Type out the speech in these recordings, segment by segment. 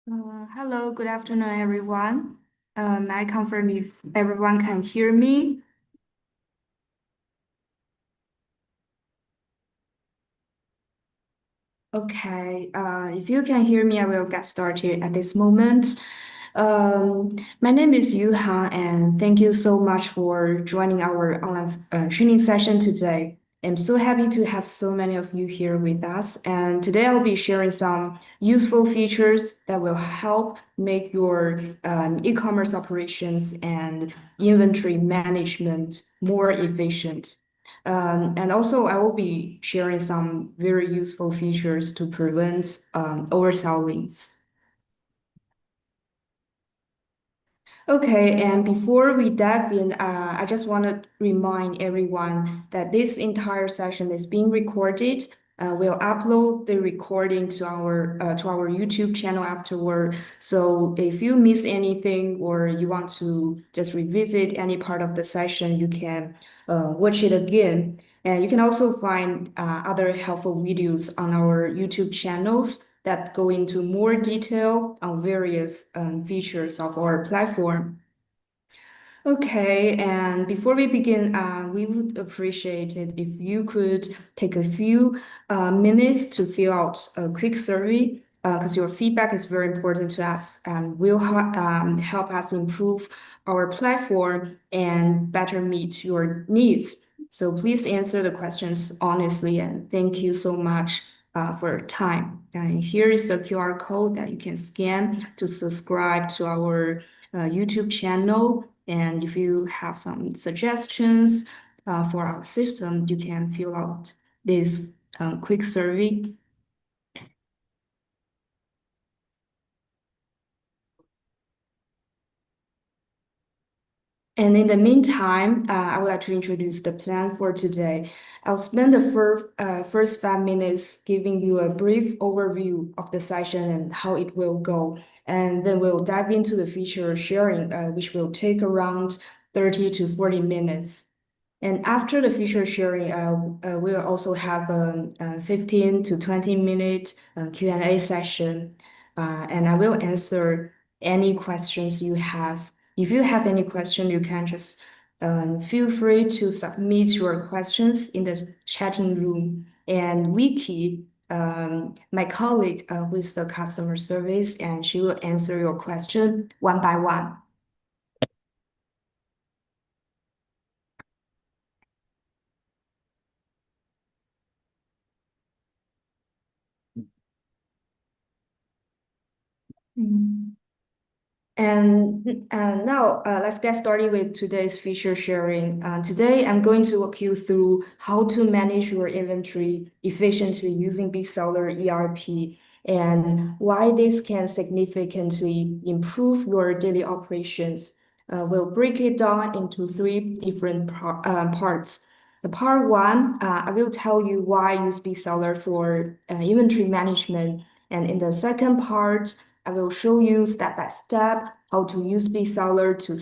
Hello, good afternoon, everyone. May I confirm if everyone can hear me? Okay, if you can hear me, I will get started at this moment. My name is Yuha, and thank you so much for joining our online training session today. I'm so happy to have so many of you here with us. And today I'll be sharing some useful features that will help make your e-commerce operations and inventory management more efficient. And also, I will be sharing some very useful features to prevent oversellings. Okay, and before we dive in, I just want to remind everyone that this entire session is being recorded. We'll upload the recording to our YouTube channel afterward. So if you miss anything or you want to just revisit any part of the session, you can watch it again. And you can also find other helpful videos on our YouTube channels that go into more detail on various features of our platform. Okay, and before we begin, we would appreciate it if you could take a few minutes to fill out a quick survey, because your feedback is very important to us and will help us improve our platform and better meet your needs. So please answer the questions honestly, and thank you so much for your time. And here is the QR code that you can scan to subscribe to our YouTube channel. And if you have some suggestions for our system, you can fill out this quick survey. And in the meantime, I would like to introduce the plan for today. I'll spend the first 5 minutes giving you a brief overview of the session and how it will go. And then we'll dive into the feature sharing, which will take around 30 to 40 minutes. And after the feature sharing, we'll also have a 15 to 20-minute Q&A session, and I will answer any questions you have. If you have any question, you can just feel free to submit your questions in the chatting room. And Wiki, my colleague who is the customer service, and she will answer your question one by one. Mm. And now let's get started with today's feature sharing. Today, I'm going to walk you through how to manage your inventory efficiently using BigSeller ERP and why this can significantly improve your daily operations. We'll break it down into three different parts. The part one, I will tell you why use BigSeller for inventory management. And in the second part, I will show you step by step how to use BigSeller to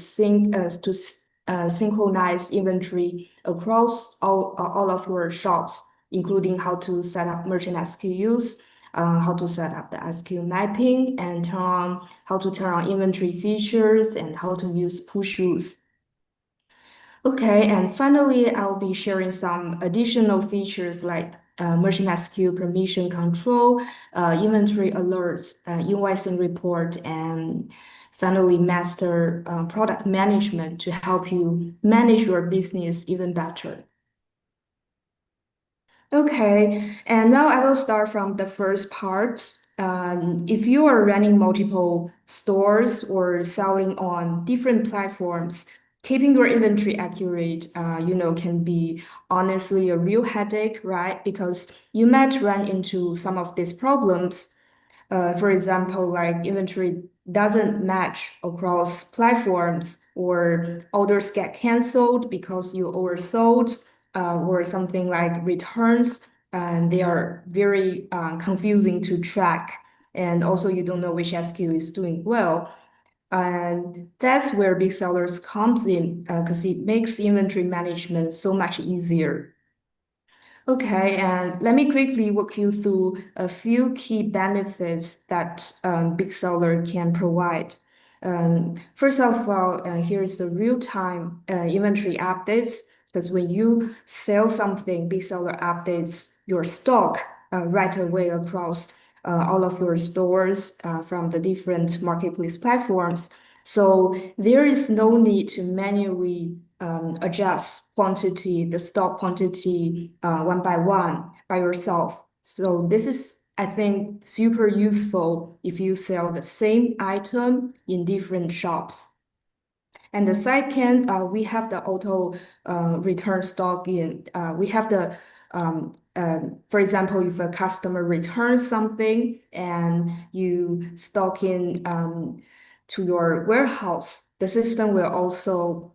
synchronize inventory across all of your shops, including how to set up merchant SKUs, how to set up the SKU mapping, and how to turn on inventory features, and how to use push rules. Okay, and finally, I'll be sharing some additional features like merchant SKU permission control, inventory alerts, invoicing report, and finally, master product management to help you manage your business even better. Okay, and now I will start from the first part. If you are running multiple stores or selling on different platforms, keeping your inventory accurate, can be honestly a real headache, right? Because you might run into some of these problems. For example, like inventory doesn't match across platforms, or orders get canceled because you oversold, or something like returns, and they are very confusing to track. And also, you don't know which SKU is doing well. And that's where big sellers comes in because it makes inventory management so much easier. Okay, and let me quickly walk you through a few key benefits that Big Seller can provide. First of all, here's the real-time inventory updates. Because when you sell something, Big Seller updates your stock right away across all of your stores from the different marketplace platforms. So there is no need to manually adjust the stock quantity one by one by yourself. So this is, I think, super useful if you sell the same item in different shops. And the second, we have the auto return stock in. We have the, for example, if a customer returns something and you stock in to your warehouse, the system will also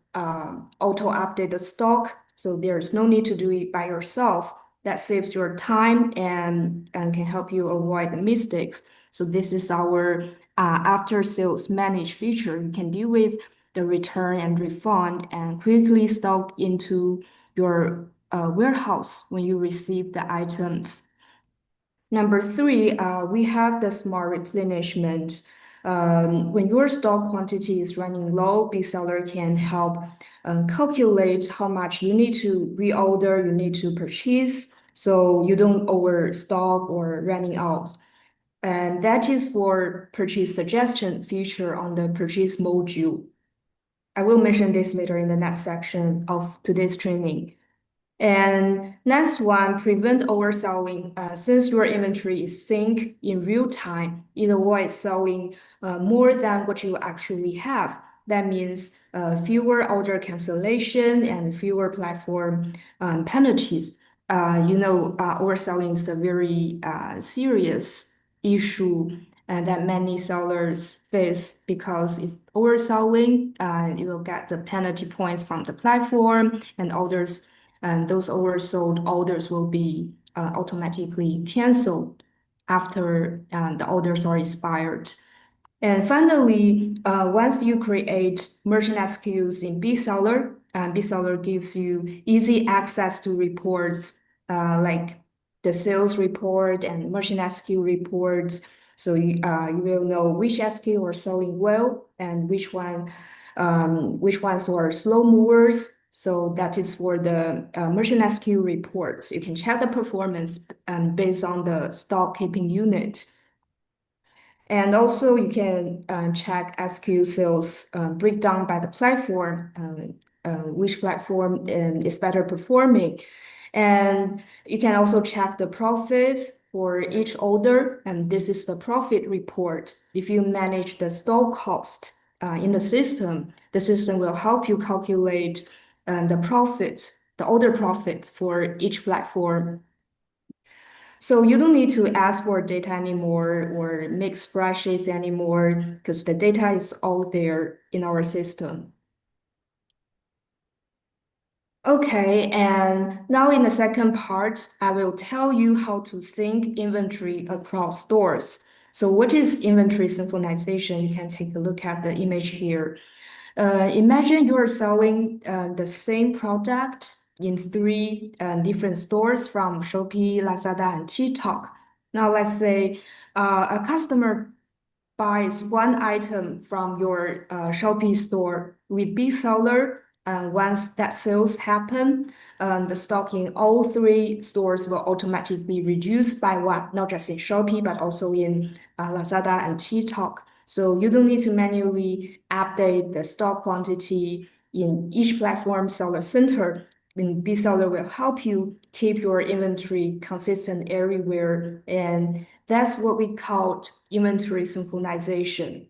auto update the stock. So there's no need to do it by yourself. That saves your time and can help you avoid the mistakes. So this is our after sales manage feature. You can deal with the return and refund and quickly stock into your warehouse when you receive the items. Number three, we have the smart replenishment. When your stock quantity is running low, BigSeller can help calculate how much you need to reorder, you need to purchase, so you don't overstock or running out. And that is for purchase suggestion feature on the purchase module. I will mention this later in the next section of today's training. And next one, prevent overselling. Since your inventory is synced in real time, it avoids selling more than what you actually have. That means fewer order cancellation and fewer platform penalties. Overselling is a very serious issue that many sellers face because if overselling, you will get the penalty points from the platform and others, and those oversold orders will be automatically canceled after the orders are expired. And finally, once you create merchant SKUs in BigSeller, BigSeller gives you easy access to reports like the sales report and merchant SKU reports. So you will know which SKU are selling well and which ones are slow movers. So that is for the merchant SKU reports. You can check the performance based on the stock keeping unit. And also you can check SQ sales breakdown by the platform, which platform is better performing. And you can also check the profit for each order, and this is the profit report. If you manage the stock cost in the system will help you calculate the profit, the order profit for each platform. So you don't need to ask for data anymore or make spreadsheets anymore because the data is all there in our system. Okay, and now in the second part, I will tell you how to sync inventory across stores. So what is inventory synchronization? You can take a look at the image here. Imagine you are selling the same product in three different stores from Shopee, Lazada, and TikTok. Now, let's say a customer buys one item from your Shopee store with BigSeller. Once that sales happen, the stock in all three stores will automatically reduce by one, not just in Shopee, but also in Lazada and TikTok. So you don't need to manually update the stock quantity in each platform seller center. And BigSeller will help you keep your inventory consistent everywhere. And that's what we call inventory synchronization.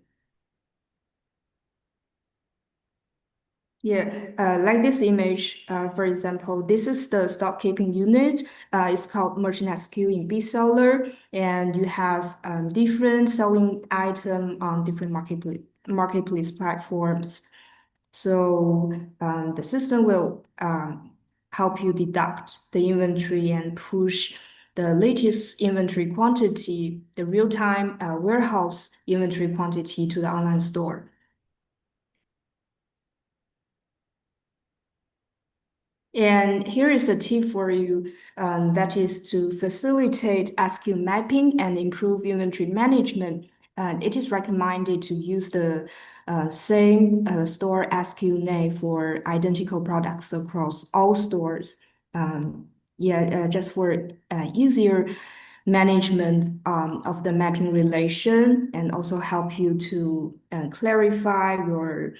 Yeah, like this image, for example, this is the stock keeping unit. It's called merchant SKU in BigSeller, and you have different selling item on different marketplace platforms. So the system will help you deduct the inventory and push the latest inventory quantity, the real-time warehouse inventory quantity to the online store. And here is a tip for you, that is to facilitate SKU mapping and improve inventory management. It is recommended to use the same store SKU name for identical products across all stores. Just for easier management of the mapping relation and also help you to clarify your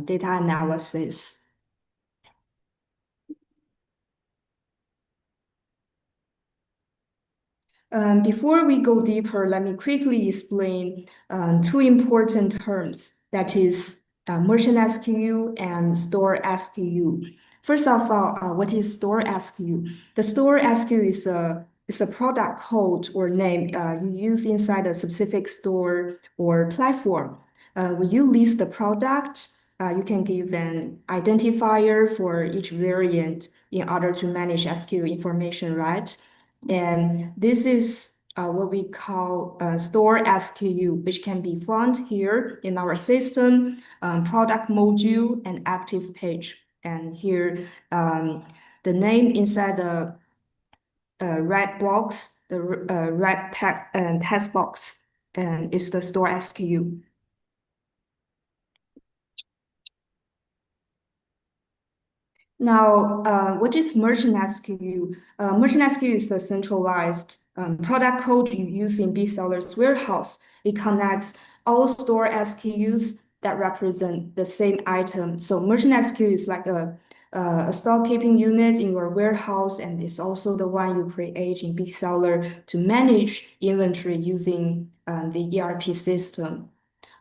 data analysis. Before we go deeper, let me quickly explain two important terms, that is merchant SKU and store SKU. First of all, what is store SKU? The store SKU is a product code or name you use inside a specific store or platform. When you list the product, you can give an identifier for each variant in order to manage SKU information, right? And this is what we call store SKU, which can be found here in our system, product module, and active page. And here, the name inside the red box, the red text box, and is the store SKU. Now, what is merchant SKU? Merchant SKU is a centralized product code you use in BigSeller's warehouse. It connects all store SKUs that represent the same item. So merchant SKU is like a stock keeping unit in your warehouse, and it's also the one you create in BigSeller to manage inventory using the ERP system.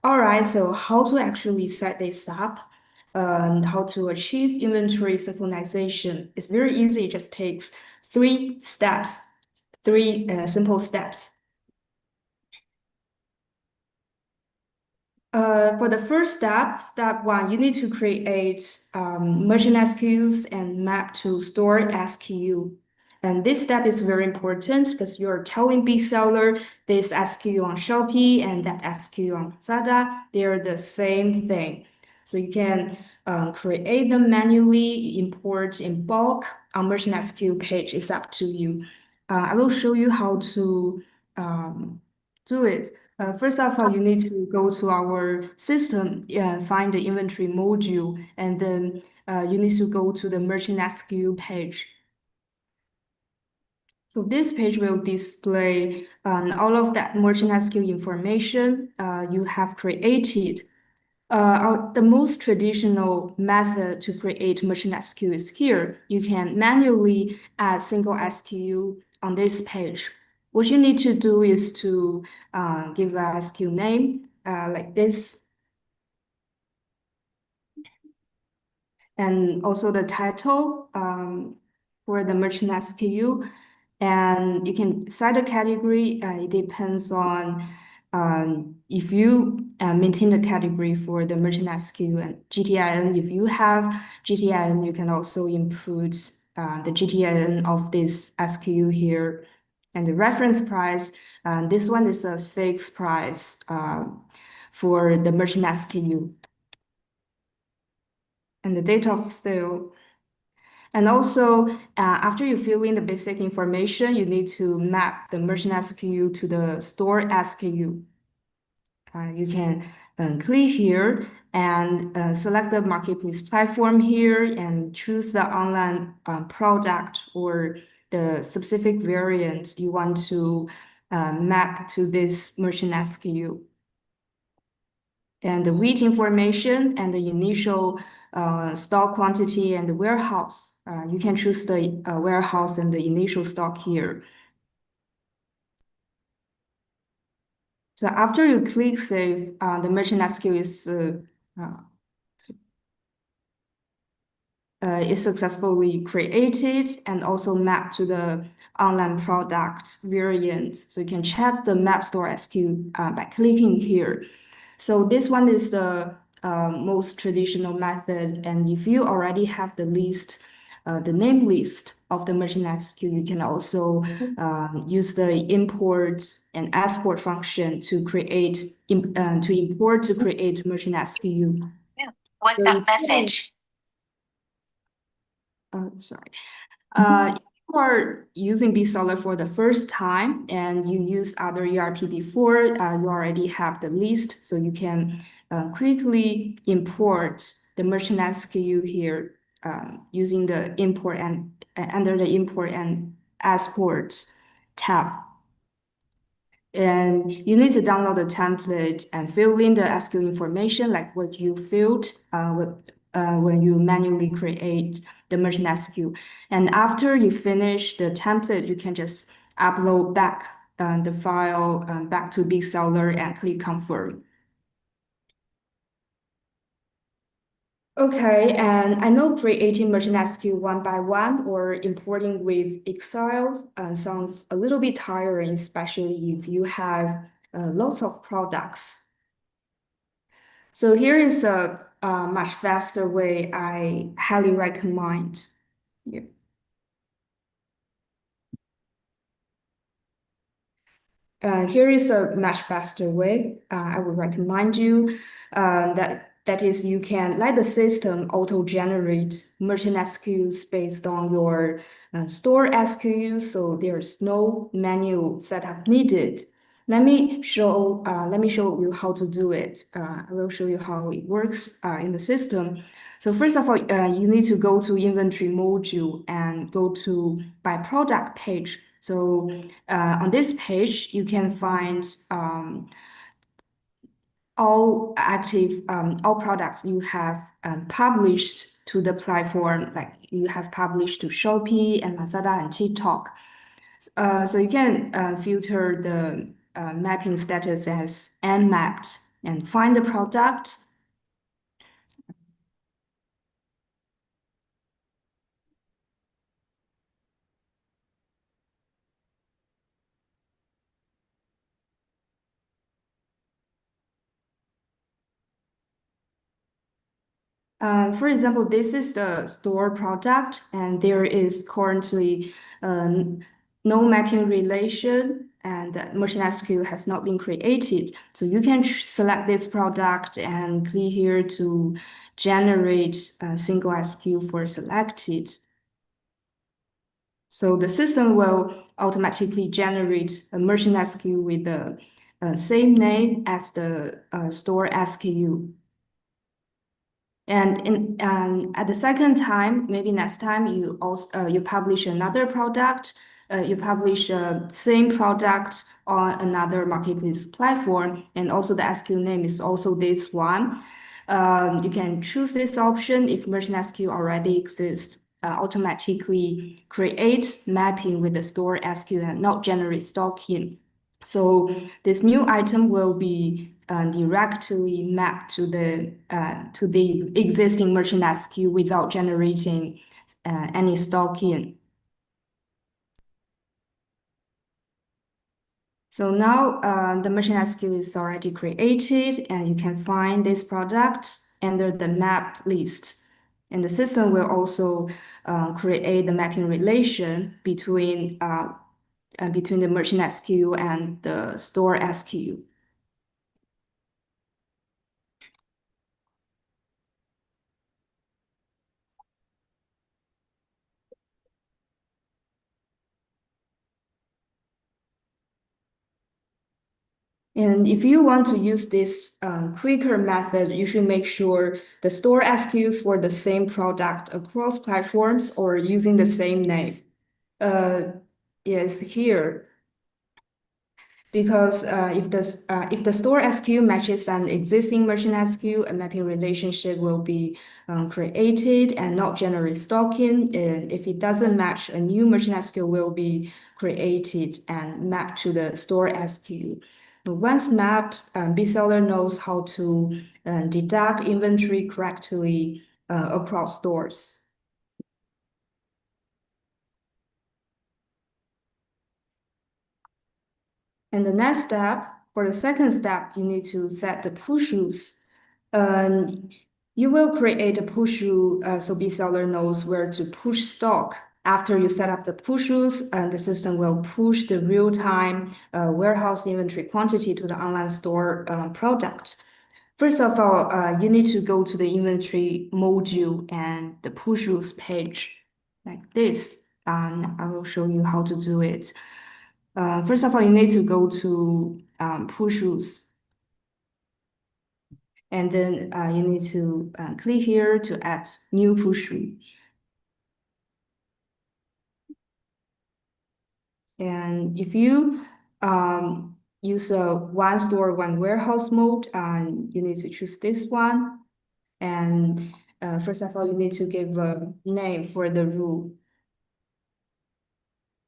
All right, so how to actually set this up and how to achieve inventory synchronization? It's very easy. It just takes three steps, three simple steps. For the first step, step one, you need to create merchant SKUs and map to store SKU. And this step is very important because you're telling BigSeller this SKU on Shopee and that SKU on Lazada, they're the same thing. So you can create them manually, import in bulk on merchant SKU page. It's up to you. I will show you how to do it. First of all, you need to go to our system, find the inventory module, and then you need to go to the merchant SKU page. So this page will display all of that merchant SKU information you have created. The most traditional method to create merchant SKU is here. You can manually add single SKU on this page. What you need to do is to give a SKU name like this, and also the title for the merchant SKU. And you can set a category. It depends on if you maintain the category for the merchant SKU and GTIN. If you have GTIN, you can also input the GTIN of this SKU here. And the reference price, this one is a fixed price for the merchant SKU. And the date of sale. And also, after you fill in the basic information, you need to map the merchant SKU to the store SKU. You can click here and select the marketplace platform here and choose the online product or the specific variant you want to map to this merchant SKU. And the weight information and the initial stock quantity and the warehouse. You can choose the warehouse and the initial stock here. So after you click save, the merchant SKU is successfully created and also mapped to the online product variant. So you can check the map store SKU by clicking here. So this one is the most traditional method. And if you already have the list, the name list of the merchant SKU, you can also use the import and export function to create to create merchant SKU. WhatsApp message. sorry. If you are using BigSeller for the first time and you used other ERP before, you already have the list, so you can quickly import the merchant SKU here using the import and under the import and exports tab. And you need to download the template and fill in the SQL information like what you filled when you manually create the merchant SQL. And after you finish the template, you can just upload back the file back to BigSeller and click confirm. Okay, and I know creating merchant SQL one by one or importing with Excel sounds a little bit tiring, especially if you have lots of products. So here is a much faster way I highly recommend. Yeah. Here is a much faster way. I would recommend you that is you can let the system auto-generate merchant SKUs based on your store SKUs, so there's no manual setup needed. Let me show you how to do it. I will show you how it works in the system. So first of all, you need to go to inventory module and go to by product page. So on this page, you can find all products you have published to the platform, like you have published to Shopee and Lazada and TikTok. So you can filter the mapping status as unmapped and find the product. For example, this is the store product, and there is currently no mapping relation, and the merchant SKU has not been created. So you can select this product and click here to generate a single SKU for selected. So the system will automatically generate a merchant SKU with the same name as the store SKU. And at the second time, maybe next time you also you publish another product, you publish same product on another marketplace platform, and also the SKU name is also this one. You can choose this option if merchant SKU already exists. Automatically create mapping with the store SKU and not generate stock in. So this new item will be directly mapped to the existing merchant SKU without generating any stock in. So now the merchant SKU is already created, and you can find this product under the map list. And the system will also create the mapping relation between the merchant SKU and the store SKU. And if you want to use this quicker method, you should make sure the store SKUs for the same product across platforms or using the same name. Uh, yes, here. Because if the store SKU matches an existing merchant SKU, a mapping relationship will be created and not generate stocking. And if it doesn't match, a new merchant SKU will be created and mapped to the store SKU. Once mapped, BigSeller knows how to deduct inventory correctly across stores. And the next step, for the second step, you need to set the push rules. You will create a push rule so BigSeller knows where to push stock. After you set up the push rules, the system will push the real-time warehouse inventory quantity to the online store product. First of all, you need to go to the inventory module and the push rules page. like this. And I will show you how to do it. First of all, you need to go to push rules, and then you need to click here to add new push rule. And if you use a one store, one warehouse mode, you need to choose this one. And first of all, you need to give a name for the rule.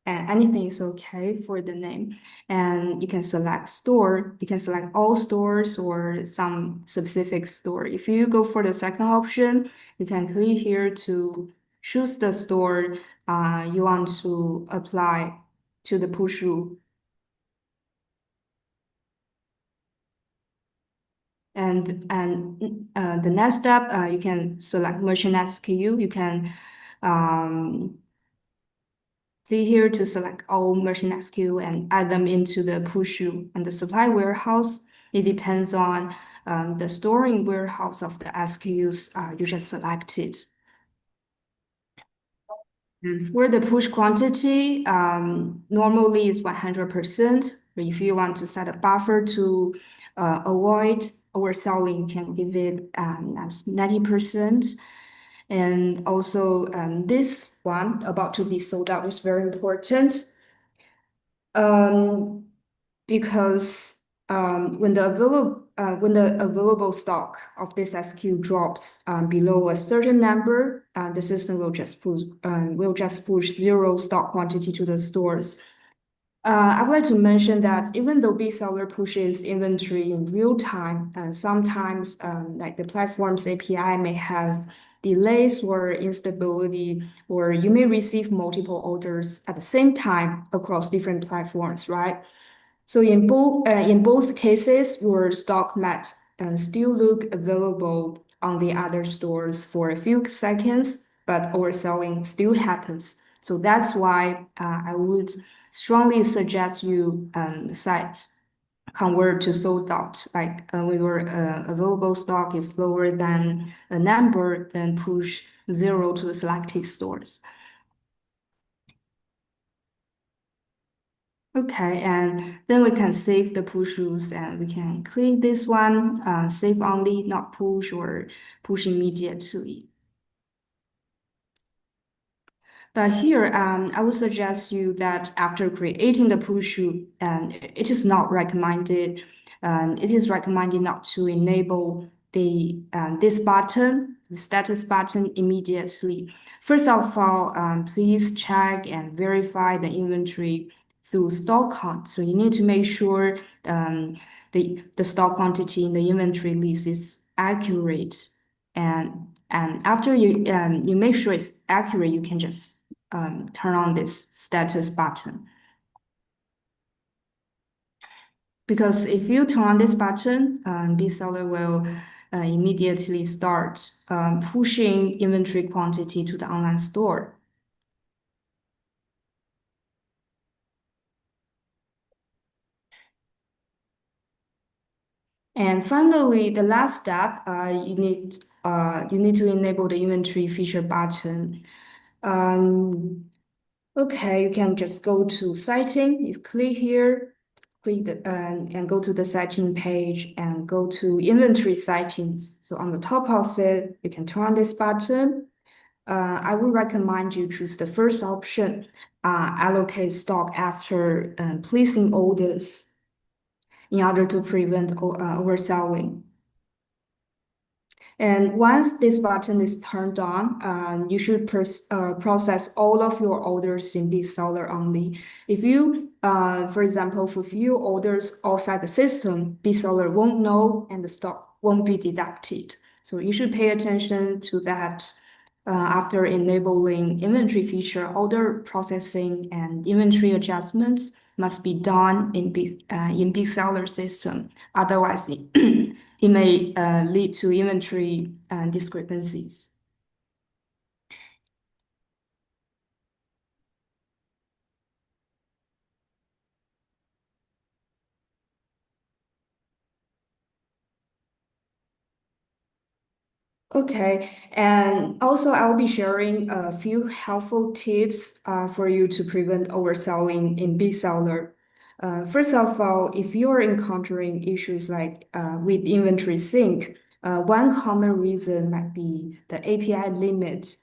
And anything is okay for the name. And you can select store. You can select all stores or some specific store. If you go for the second option, you can click here to choose the store you want to apply to the push rule. And the next step, you can select merchant SKU. You can click here to select all merchant SKU and add them into the push rule. And the supply warehouse, it depends on the storing warehouse of the SKUs you just selected. And for the push quantity, normally is 100%. But if you want to set a buffer to avoid overselling, you can give it as 90%. And also, this one about to be sold out is very important. Um, because when the available stock of this SKU drops below a certain number, the system will just push zero stock quantity to the stores. I would like to mention that even though BigSeller pushes inventory in real time, sometimes like the platform's API may have delays or instability, or you may receive multiple orders at the same time across different platforms, right? So in both cases, your stock might still look available on the other stores for a few seconds, but overselling still happens. So that's why I would strongly suggest you set convert to sold out. Like when your available stock is lower than a number, then push zero to the selected stores. Okay, and then we can save the push rules and we can click this one, save only, not push or push immediately. But here, I would suggest you that after creating the push route, it is not recommended. It is recommended not to enable this button, the status button, immediately. First of all, please check and verify the inventory through stock count. So you need to make sure the stock quantity in the inventory list is accurate. And after you make sure it's accurate, you can just turn on this status button. Because if you turn on this button, BigSeller will immediately start pushing inventory quantity to the online store. And finally, the last step, you need to enable the inventory feature button. Okay, you can just go to setting, you click here, click and go to the setting page and go to inventory settings. So on the top of it, you can turn on this button. I would recommend you choose the first option, allocate stock after placing orders in order to prevent overselling. And once this button is turned on, you should process all of your orders in BigSeller only. If you, for example, fulfill orders outside the system, BigSeller won't know and the stock won't be deducted. So you should pay attention to that. After enabling inventory feature, order processing and inventory adjustments must be done in BigSeller system. Otherwise, it may lead to inventory discrepancies. Okay, and also I'll be sharing a few helpful tips for you to prevent overselling in BigSeller. First of all, if you're encountering issues like with inventory sync, one common reason might be the API limit.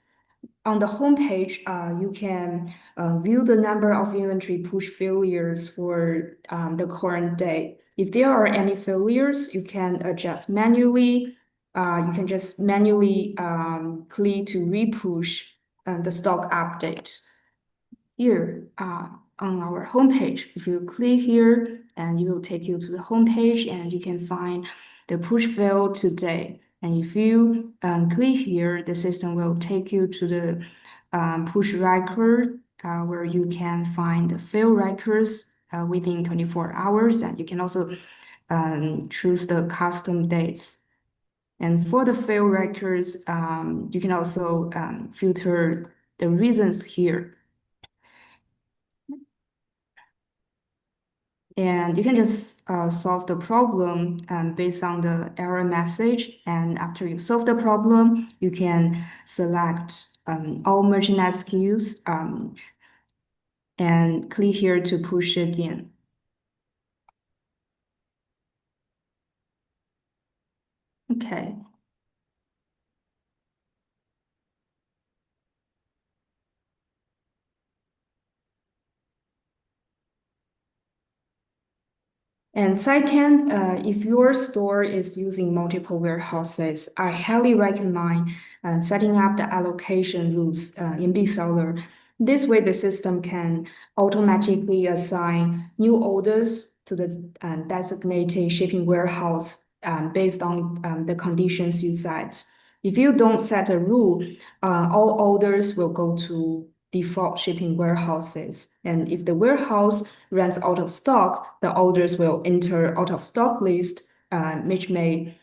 On the homepage, you can view the number of inventory push failures for the current day. If there are any failures, you can adjust manually. You can just manually click to repush the stock update here on our homepage. If you click here, and it will take you to the homepage, and you can find the push fail today. And if you click here, the system will take you to the push record where you can find the fail records within 24 hours, and you can also choose the custom dates. And for the fail records, you can also filter the reasons here. And you can just solve the problem based on the error message. And after you solve the problem, you can select all merchandise SKUs and click here to push again. Okay. And second, if your store is using multiple warehouses, I highly recommend setting up the allocation rules in BigSeller. This way, the system can automatically assign new orders to the designated shipping warehouse based on the conditions you set. If you don't set a rule, all orders will go to default shipping warehouses. And if the warehouse runs out of stock, the orders will enter out of stock list, which may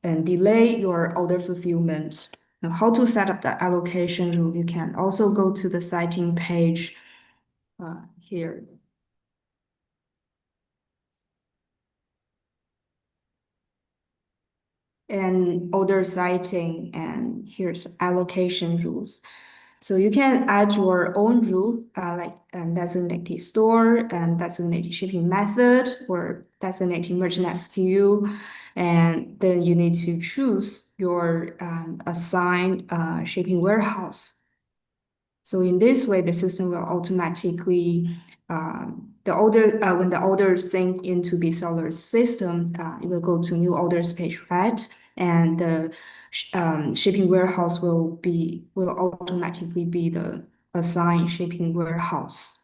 delay your order fulfillment. Now, how to set up the allocation rule? You can also go to the setting page here. And order citing, and here's allocation rules. So you can add your own rule, like designated store and designated shipping method or designated merchandise SKU. And then you need to choose your assigned shipping warehouse. So in this way, the system will automatically the order when the order sync into the seller's system, it will go to new orders page, right? And the shipping warehouse will automatically be the assigned shipping warehouse.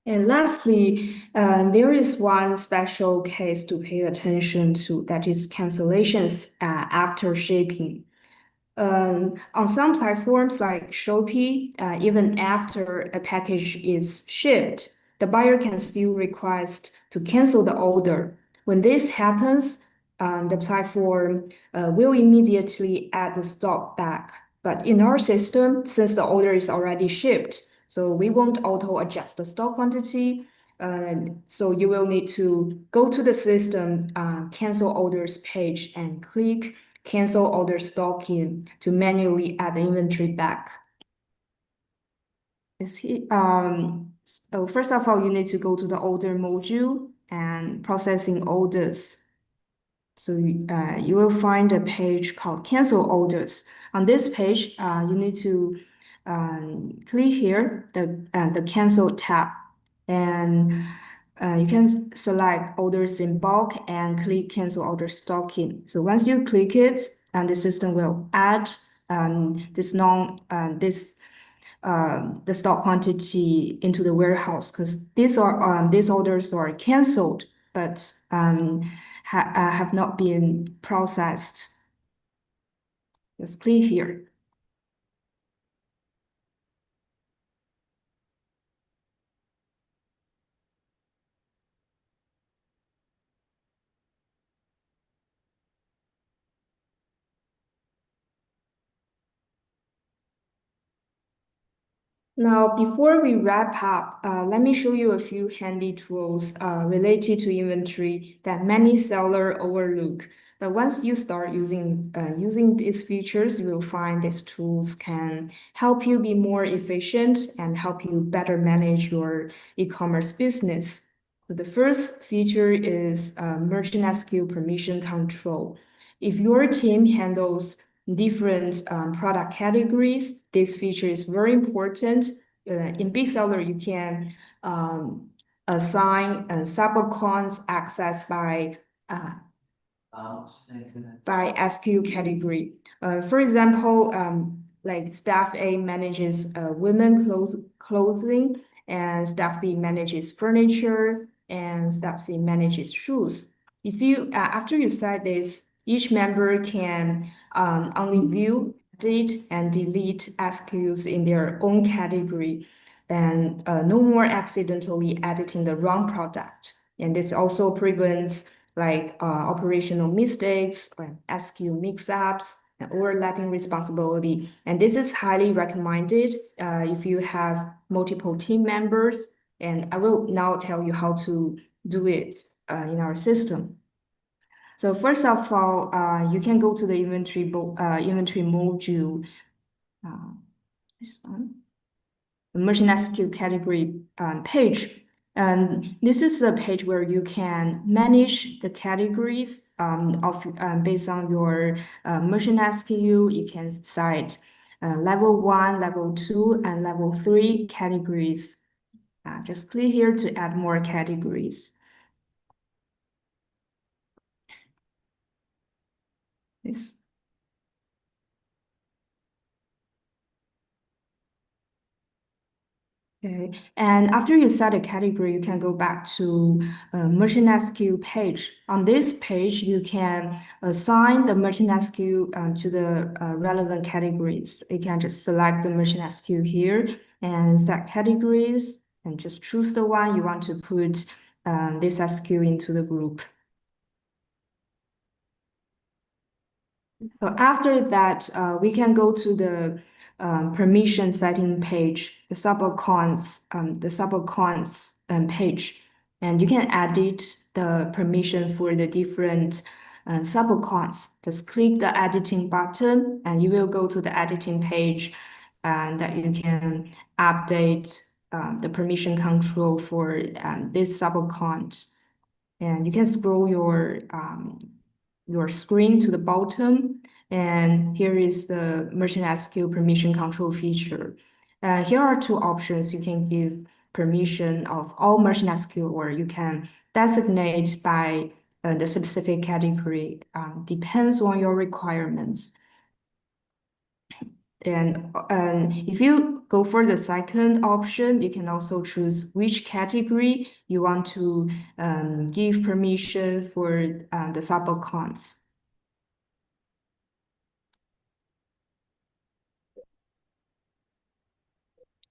And lastly, there is one special case to pay attention to, that is cancellations after shipping. On some platforms like Shopee, even after a package is shipped, the buyer can still request to cancel the order. When this happens, the platform will immediately add the stock back. But in our system, since the order is already shipped, so we won't auto adjust the stock quantity. So you will need to go to the system, cancel orders page, and click cancel order stocking to manually add the inventory back. So first of all, you need to go to the order module and processing orders. So you will find a page called cancel orders. On this page, you need to click here, the cancel tab, and you can select orders in bulk and click cancel order stocking. So once you click it, and the system will add this non this the stock quantity into the warehouse, because these orders are canceled but have not been processed. Just click here. Now, before we wrap up, let me show you a few handy tools related to inventory that many sellers overlook. But once you start using these features, you will find these tools can help you be more efficient and help you better manage your e-commerce business. So the first feature is merchant SKU permission control. If your team handles different product categories, this feature is very important. In BigSeller, you can assign sub-accounts access uh, by SKU category. For example, like staff A manages women clothing, and staff B manages furniture, and staff C manages shoes. If you after you set this, each member can only view, edit, and delete SKUs in their own category, and no more accidentally editing the wrong product. And this also prevents like operational mistakes, or SKU mix-ups, and overlapping responsibility. And this is highly recommended if you have multiple team members. And I will now tell you how to do it in our system. So first of all, you can go to the inventory module. Uh, this one, the merchant SKU category page. And this is the page where you can manage the categories based on your merchant SKU. You can cite level 1, level 2, and level 3 categories. Just click here to add more categories. This. Okay, and after you set a category, you can go back to merchant SKU page. On this page, you can assign the merchant SKU to the relevant categories. You can just select the merchant SKU here and set categories and just choose the one you want to put this SKU into the group. So after that, we can go to the permission setting page, the sub-accounts page, and you can edit the permission for the different sub-accounts. Just click the editing button, and you will go to the editing page, and that you can update the permission control for this sub-account. And you can scroll your screen to the bottom, and here is the merchant SKU permission control feature. Here are two options. You can give permission of all merchant SKU, or you can designate by the specific category. Depends on your requirements. And if you go for the second option, you can also choose which category you want to give permission for the sub-accounts.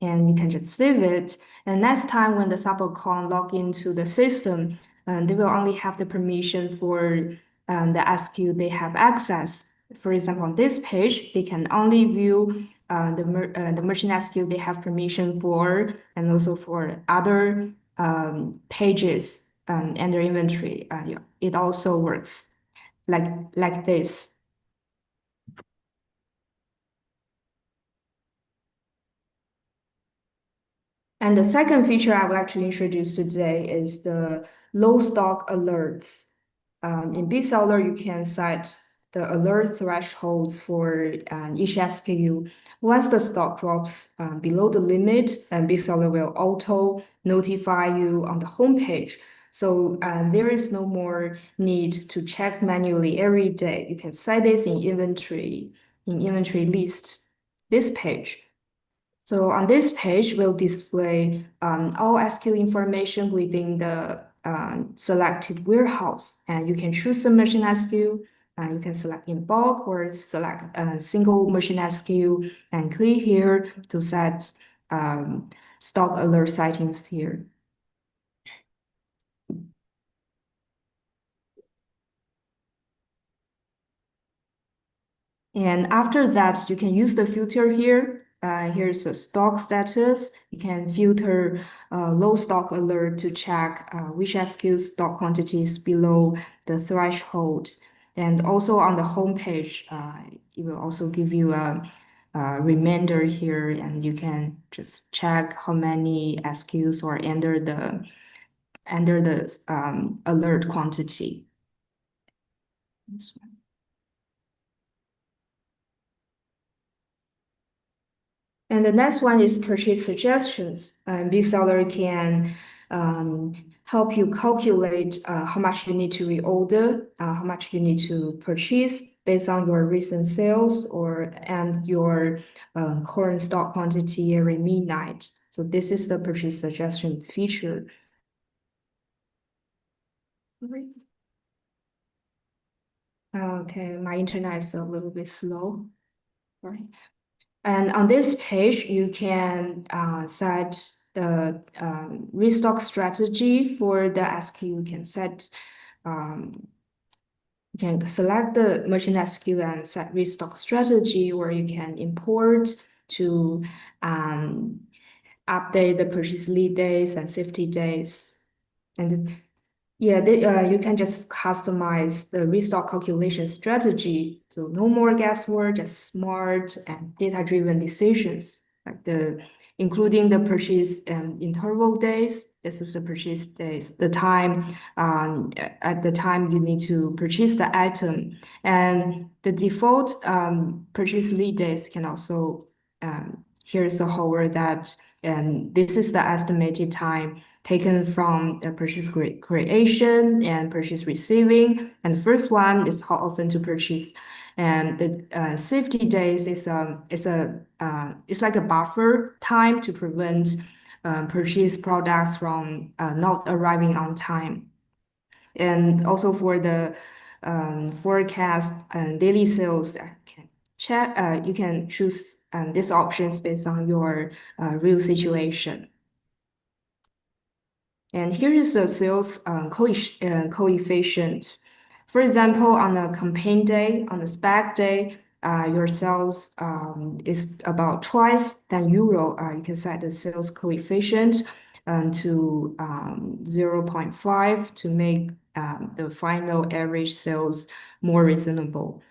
And you can just save it. And next time when the sub-account log into the system, they will only have the permission for the SKU they have access. For example, on this page, they can only view the merchant SKU they have permission for, and also for other pages and their inventory. Yeah, it also works like this. And the second feature I would like to introduce today is the low stock alerts. In BigSeller, you can set the alert thresholds for each SKU. Once the stock drops below the limit, BigSeller will auto notify you on the homepage. So there is no more need to check manually every day. You can set this in inventory list, this page. So on this page, we'll display all SKU information within the selected warehouse. And you can choose the merchant SKU. You can select in bulk or select a single merchant SKU and click here to set stock alert settings here. And after that, you can use the filter here Here's the stock status. You can filter low stock alert to check which SKU stock quantity is below the threshold. And also on the home page, it will also give you a reminder here, and you can just check how many SKUs are under the alert quantity. And the next one is purchase suggestions. BigSeller can um, help you calculate how much you need to reorder, how much you need to purchase based on your recent sales and your current stock quantity every midnight. So this is the purchase suggestion feature. Okay, my internet is a little bit slow. Sorry. And on this page, you can set the restock strategy for the SKU. You can you can select the merchant SKU and set restock strategy, or you can import to update the purchase lead days and safety days. And yeah, you can just customize the restock calculation strategy. So no more guesswork, just smart and data-driven decisions, like including the purchase interval days. This is the purchase days, the time at the time you need to purchase the item, and the default purchase lead days can also here's a hover that and this is the estimated time taken from the purchase creation and purchase receiving. And the first one is how often to purchase. And the safety days is like a buffer time to prevent purchase products from not arriving on time. And also for the forecast and daily sales, you can choose these options based on your real situation. And here is the sales coefficient. For example, on a campaign day, on a spec day, your sales is about twice than euro. You can set the sales coefficient to 0.5 to make the final average sales more reasonable.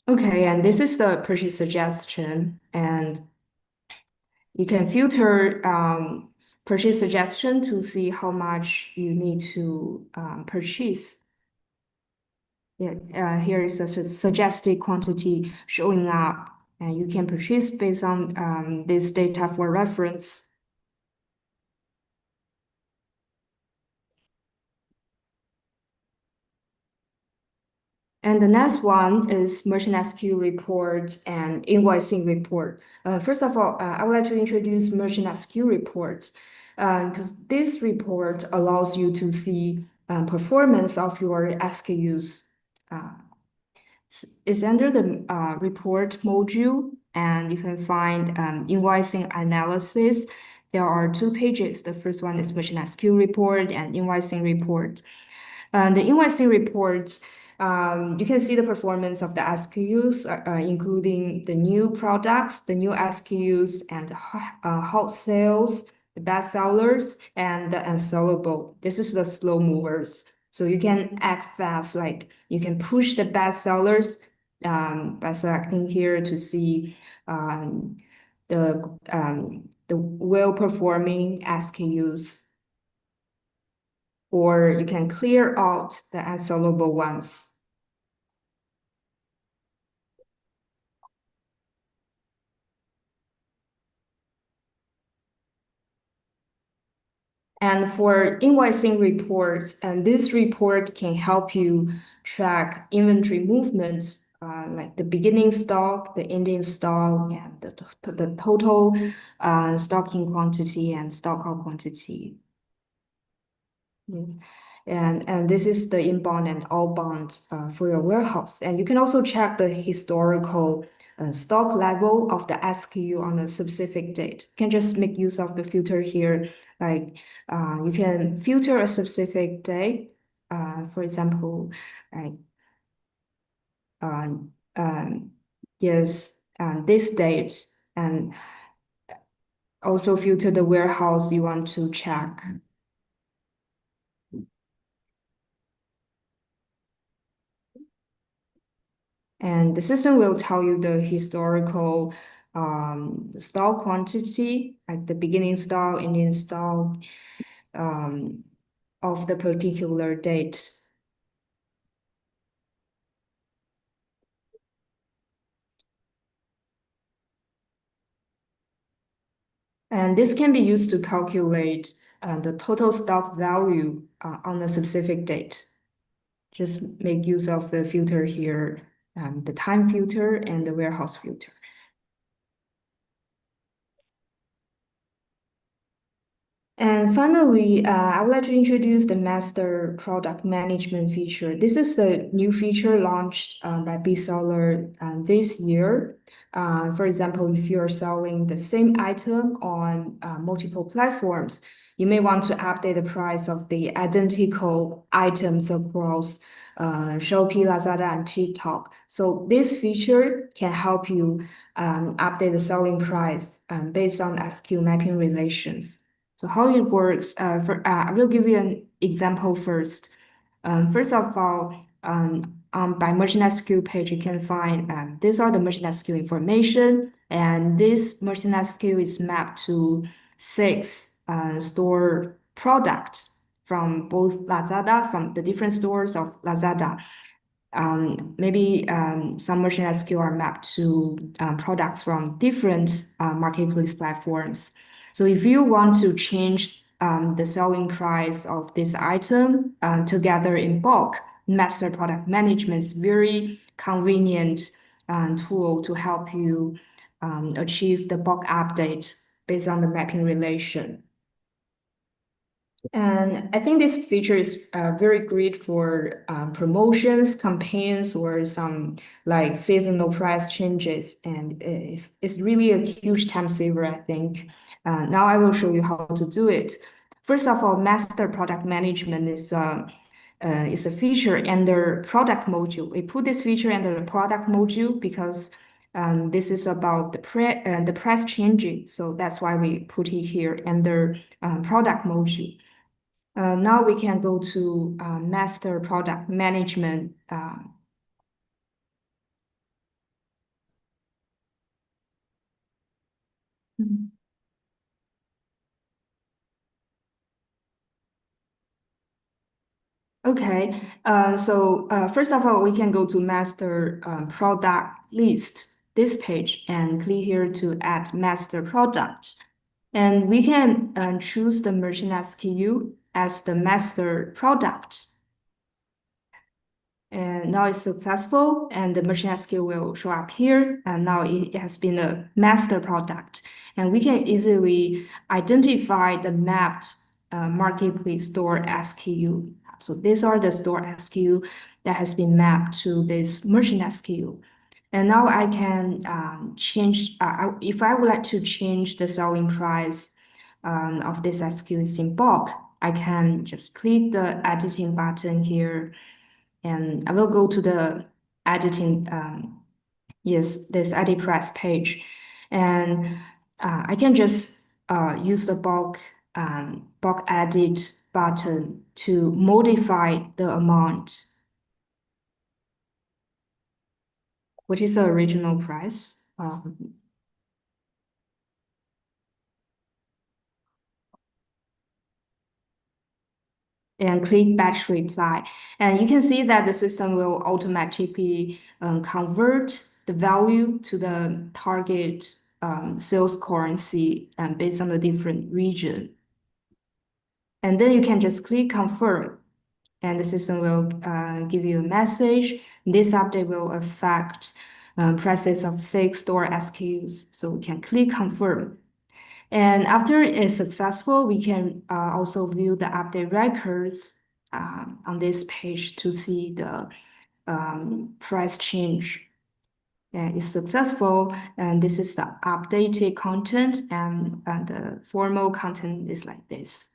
Okay, and this is the purchase suggestion, and you can filter purchase suggestion to see how much you need to purchase. Yeah, here is a suggested quantity showing up, and you can purchase based on this data for reference. And the next one is merchant SKU report and invoicing report. First of all, I would like to introduce merchant SKU reports because this report allows you to see performance of your SKUs. It's under the report module, and you can find invoicing analysis. There are two pages. The first one is merchant SKU report and invoicing report. The invoicing report, you can see the performance of the SKUs, including the new products, the new SKUs, and hot sales, the best sellers, and the unsellable. This is the slow movers. So you can act fast, like you can push the best sellers by selecting here to see the well-performing SKUs, or you can clear out the unsellable ones. And for invoicing reports, and this report can help you track inventory movements, like the beginning stock, the ending stock, and the total stocking quantity and stock out quantity. Yes. And this is the inbound and outbound for your warehouse. And you can also check the historical stock level of the SKU on a specific date. You can just make use of the filter here. Like you can filter a specific day. For example, like um, yes, this date and also filter the warehouse you want to check. And the system will tell you the historical stock quantity, like the beginning stock, ending stock um, of the particular date. And this can be used to calculate the total stock value on a specific date. Just make use of the filter here, the time filter and the warehouse filter. And finally, I would like to introduce the master product management feature. This is a new feature launched by BigSeller this year. For example, if you're selling the same item on multiple platforms, you may want to update the price of the identical items across Shopee, Lazada, and TikTok. So this feature can help you update the selling price based on SKU mapping relations. So how it works, I will give you an example first. First of all, by merchant SKU page, you can find these are the merchant SKU information, and this merchant SKU is mapped to six store products from both Lazada, from the different stores of Lazada. Maybe some merchant SKU are mapped to products from different marketplace platforms. So if you want to change the selling price of this item together in bulk, master product management is very convenient tool to help you achieve the bulk update based on the mapping relation. And I think this feature is very great for promotions, campaigns, or some like seasonal price changes. And it's really a huge time saver, I think. Now I will show you how to do it. First of all, master product management is a feature under product module. We put this feature under the product module because this is about the price changing. So that's why we put it here under product module. Now we can go to master product management. Mhm. Okay, first of all, we can go to master product list, this page, and click here to add master product. And we can choose the merchant SKU as the master product. And now it's successful, and the merchant SKU will show up here. And now it has been a master product. And we can easily identify the mapped marketplace store SKU. So these are the store SKU that has been mapped to this merchant SKU. And now I can change, if I would like to change the selling price of this SKUs in bulk, I can just click the editing button here, and I will go to the editing, yes, this edit price page, and I can just use the bulk edit button to modify the amount, which is the original price. And click batch reply. And you can see that the system will automatically convert the value to the target sales currency based on the different region. And then you can just click confirm, and the system will give you a message. This update will affect prices of six store SKUs. So we can click confirm. And after it's successful, we can also view the update records on this page to see the price change. And it's successful, and this is the updated content, and the formal content is like this.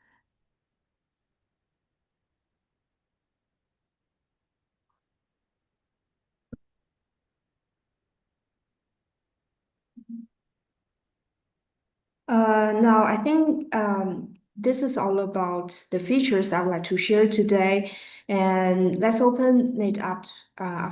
Now, I think this is all about the features I would like to share today. And let's open it up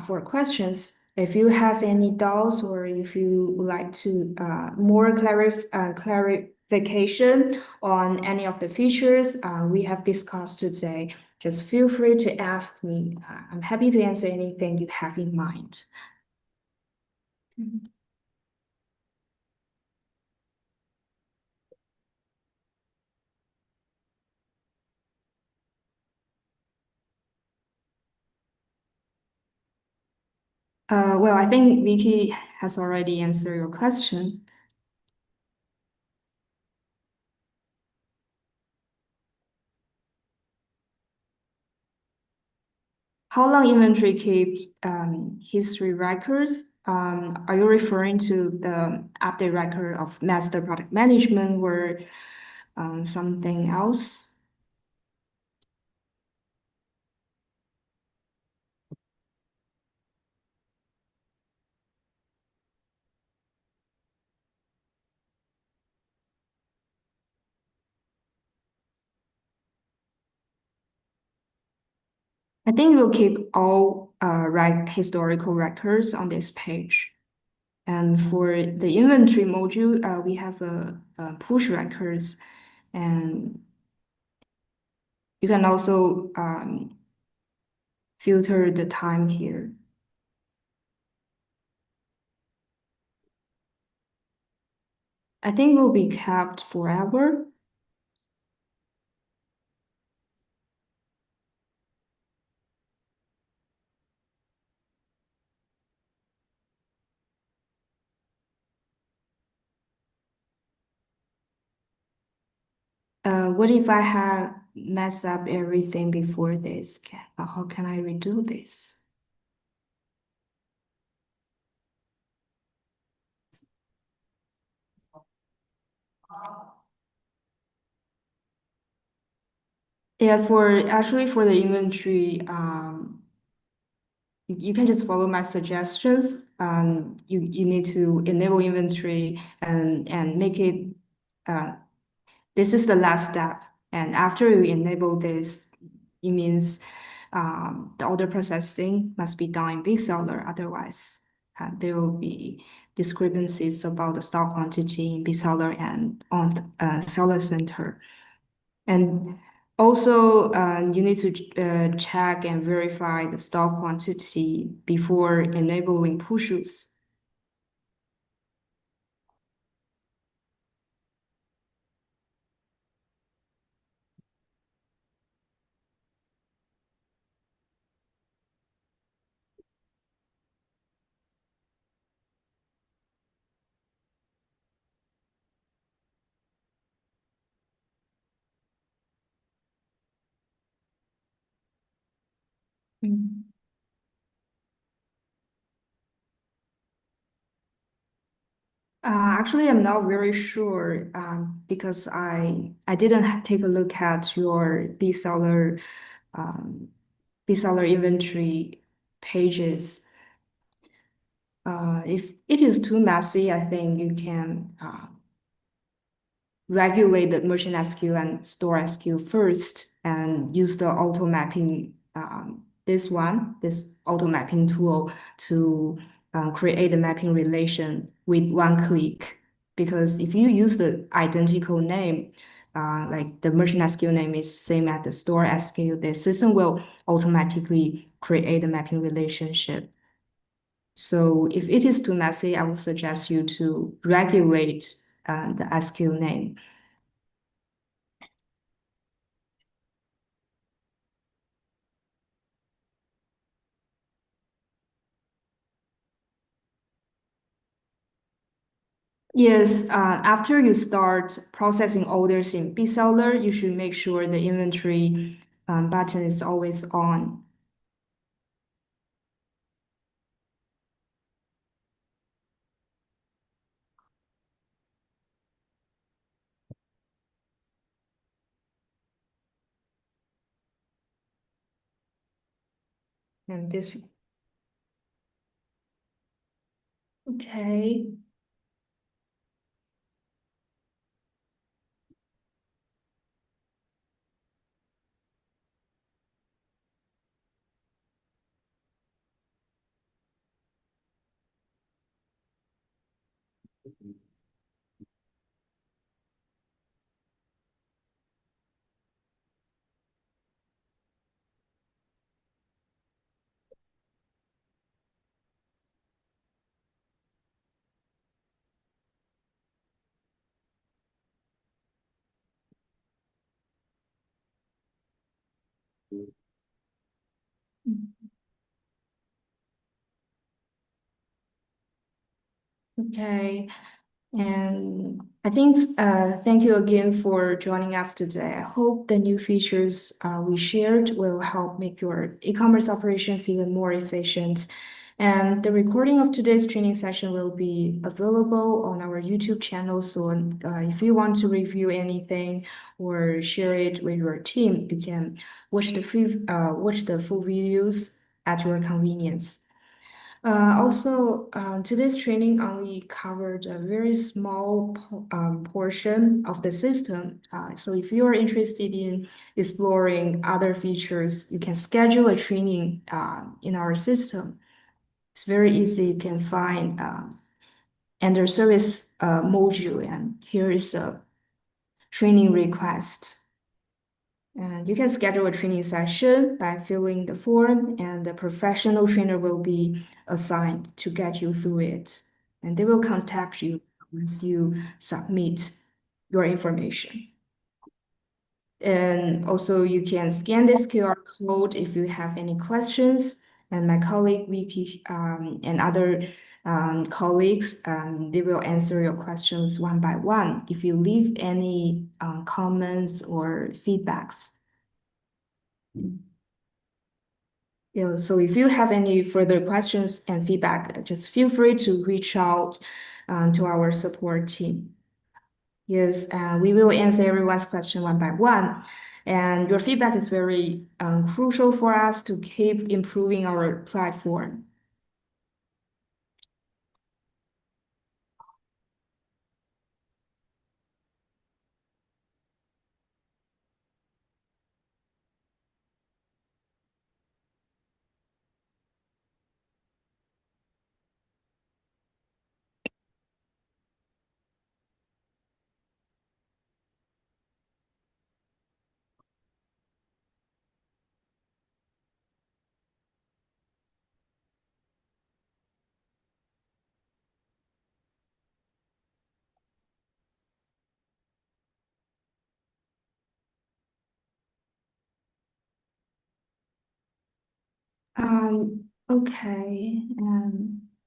for questions. If you have any doubts or if you would like to more clarification on any of the features we have discussed today, just feel free to ask me. I'm happy to answer anything you have in mind. Mhm. Well, I think Vicky has already answered your question. How long inventory keep history records? Are you referring to the update record of master product management or something else? I think we'll keep all historical records on this page. And for the inventory module, we have a push records, and you can also filter the time here. I think will be kept forever. What if I have messed up everything before this? How can I redo this? Yeah, for the inventory, you can just follow my suggestions. You need to enable inventory and make it. Uh, this is the last step, and after you enable this, it means the order processing must be done in BigSeller. Otherwise, there will be discrepancies about the stock quantity in BigSeller and on Seller Center. And also, you need to check and verify the stock quantity before enabling pushes. Mm. Actually, I'm not very sure because I didn't take a look at your um, B-seller inventory pages. If it is too messy, I think you can regulate the merchant SKU and store SKU first and use the auto mapping, this auto mapping tool to create the mapping relation with one click. Because if you use the identical name, like the merchant SKU name is same as the store SKU, the system will automatically create the mapping relationship. So if it is too messy, I would suggest you to regulate the SKU name. Yes, after you start processing orders in BigSeller, you should make sure the inventory button is always on. And this, okay. Okay. And I think thank you again for joining us today. I hope the new features we shared will help make your e-commerce operations even more efficient. And the recording of today's training session will be available on our YouTube channel. So if you want to review anything or share it with your team, you can watch the full videos at your convenience. Today's training only covered a very small portion of the system. So if you are interested in exploring other features, you can schedule a training in our system. It's very easy. You can find under service module, and here is a training request. And you can schedule a training session by filling the form, and the professional trainer will be assigned to get you through it. And they will contact you once you submit your information. And also, you can scan this QR code if you have any questions. And my colleague Vicky and other colleagues, they will answer your questions one by one if you leave any comments or feedbacks. Yeah, so if you have any further questions and feedback, just feel free to reach out to our support team. Yes, we will answer everyone's question one by one. And your feedback is very crucial for us to keep improving our platform. Okay.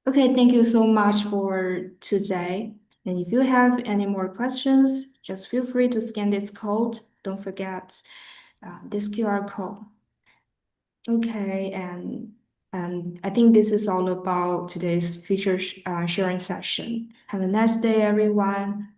Okay, thank you so much for today. And if you have any more questions, just feel free to scan this code. Don't forget this QR code. Okay, and I think this is all about today's feature sharing session. Have a nice day, everyone.